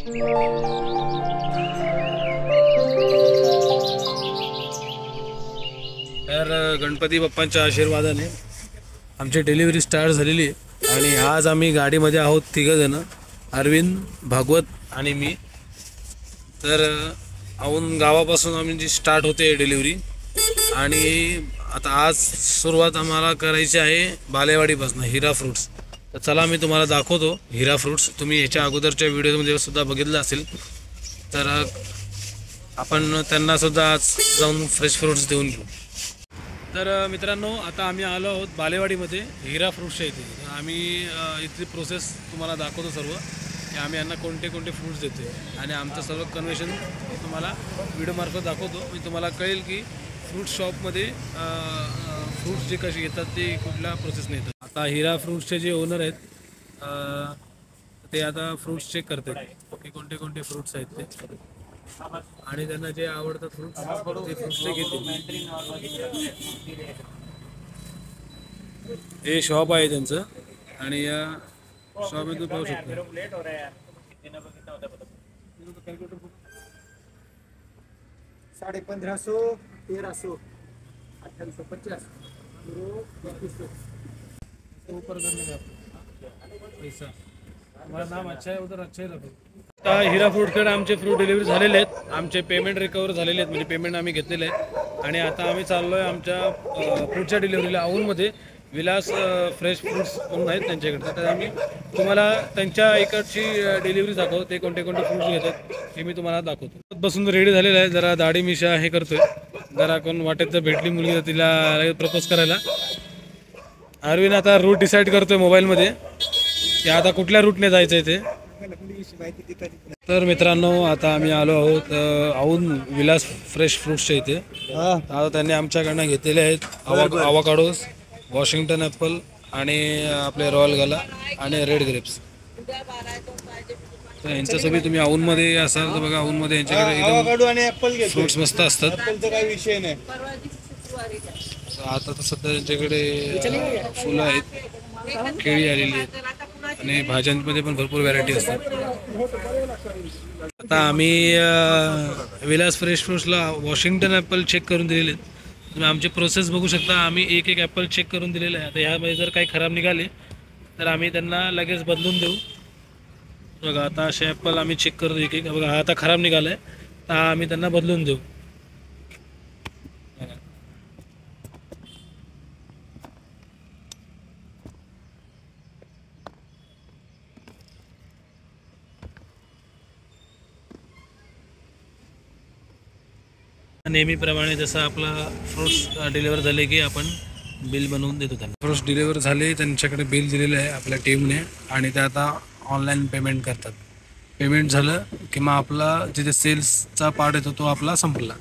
तर गणपती बाप्पांच्या आशीर्वादाने आमची डिलिव्हरी स्टार्ट झालेली आहे आणि आज आम्ही गाडीमध्ये आहोत तिघंजण, अरविंद, भागवत आणि मी. तर औंध गावापासून आमची स्टार्ट होते डिलिव्हरी आणि आता आज सुरुवात आम्हाला करायची आहे बालेवाडीपासून, हिरा फ्रूट्स. तर चला मी तुम्हाला दाखवतो हिरा फ्रूट्स. तुम्ही ह्याच्या अगोदरच्या व्हिडिओमध्ये सुद्धा बघितलं असेल. तर आपण त्यांना सुद्धा आज जाऊन फ्रेश फ्रूट्स देऊन घेऊ. तर मित्रांनो, आता आम्ही आलो आहोत बालेवाडीमध्ये हिरा फ्रूट्सच्या इथे. आम्ही इथली प्रोसेस तुम्हाला दाखवतो सर्व, की आम्ही यांना कोणते कोणते फ्रूट्स देतो आणि आमचं सर्व कन्व्हेन्शन तुम्हाला व्हिडिओमार्फत दाखवतो. म्हणजे तुम्हाला कळेल की फ्रूट शॉपमध्ये फ्रूट्स जे कसे येतात ते कुठल्या प्रोसेसने येतात. आता हिरा फ्रूट्सचे जे ओनर आहेत ते आता फ्रूट्स चेक करतात की कोणते कोणते फ्रूट्स आहेत ते, आणि त्यांना जे आवडतात फ्रूट्स ते फ्रूट्स ते घेतील. हे शॉप आहे त्यांचं आणि या शॉपमध्ये पाहू शकतो 1550, 1300, 1850 ऊपर करने का पैसा. हमारा नाम अच्छा है उधर अच्छा ही रखो. आता हिरा फ्रूटकडे आमचे फ्रूट डिलिव्हरी झालेले आहेत. आमचे पेमेंट रिकवर झालेले आहेत, म्हणजे पेमेंट आम्ही घेतलेले आहे. आणि आता आम्ही चाललो आहे आमच्या पुढच्या डिलिव्हरीला औंधमध्ये. विलास फ्रेश फ्रूट्स म्हणून आहेत त्यांच्याकडे. तर आम्ही तुम्हाला त्यांच्या इकडची डिलिव्हरी दाखवतो, ते कोणते कोणते फ्रूट्स घेतात हे मी तुम्हाला दाखवतो. बसून रेडी झालेला आहे, जरा दाढी मिशा हे करतोय. जरा कोण वाटेत तर भेटली मुलगी तर तिला प्रपोज करायला. अरविंद आता रूट डिसाईड करतोय मोबाईलमध्ये की आता कुठल्या रूटने जायचं आहे ते. तर मित्रांनो, आता आम्ही आलो आहोत औंध विलास फ्रेश फ्रूट्सच्या इथे. आता त्यांनी आमच्याकडनं घेतलेले आहेत अवाकाडोस, वॉशिंग्टन ॲपल आणि आपले रॉयल गाला आणि रेड ग्रेप्स. तर यांच्यासोबत तुम्ही औंधमध्ये असाल तर बघा, औंधमध्ये यांच्याकडे फ्रूट्स मस्त असतात. काही विषय नाही. आता तर सध्या त्यांच्याकडे फुलं आहेत, केळी आलेली आहेत आणि भाज्यांमध्ये पण भरपूर व्हरायटी असतात. आता आम्ही विलास फ्रेश फ्रूट्सला वॉशिंग्टन ॲपल चेक करून दिलेले आहेत. तुम्ही आमची प्रोसेस बघू शकता. आम्ही एक एक ॲपल चेक करून दिलेलं आहे. आता ह्यामध्ये जर काही खराब निघाले तर आम्ही त्यांना लगेच बदलून देऊ. बघा, आता असे ॲपल आम्ही चेक करतो एक एक. बघा, हा आता खराब निघाला आहे तर आम्ही त्यांना बदलून देऊ. नेहमीप्रमाणे जसं आपला फ्रूट्स डिलिव्हर झाले की आपण बिल बनवून देतो त्यांना. फ्रूट्स डिलिव्हर झाले, त्यांच्याकडे बिल दिलेलं आहे आपल्या टीमने आणि ते आता ऑनलाईन पेमेंट करतात. पेमेंट झालं की मग आपला जिथे सेल्सचा पार्ट येतो तो आपला संपला.